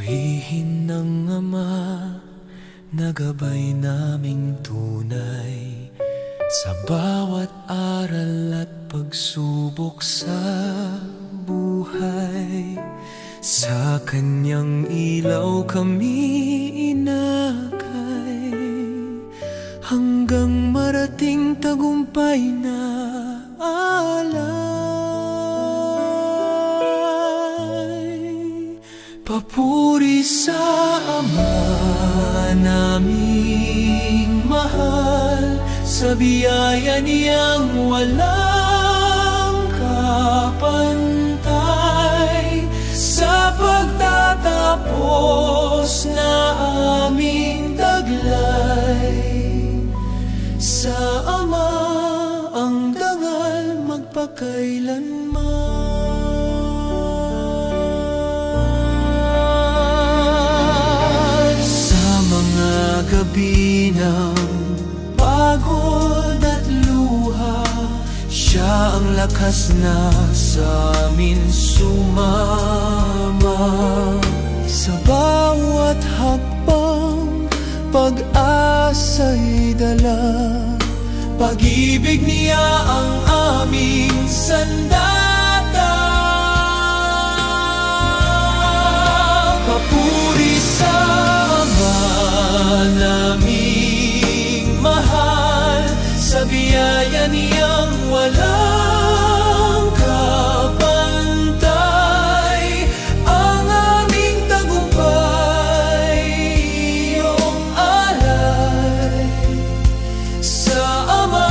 Purihin ng Ama na gabay naming tunay sa bawat aral at pagsubok sa buhay. Sa kanyang ilaw kami inakay hanggang marating tagumpay na alay. Papuri sa Ama naming mahal, sa biyaya niyang walang kapantay, sa pagtatapos na aming taglay. Sa Ama ang dangal magpakailanman. Sa mga gabi ng pagod at luha, siya ang lakas na sa amin sumama. Sa bawat hakbang pag-asa'y dala, pag-ibig niya ang aming sandata. Papuri sa Ama naming mahal, sa biyaya niyang walang kapantay, ang aming tagumpay iyong alay. Sa Ama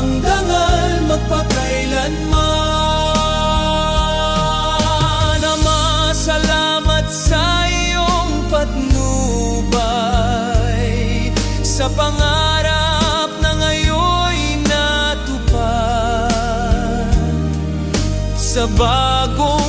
ang dangal magpakailanman. Ama, salamat sa iyong patnubay, sa pangarap na ngayon natupad, sa bagong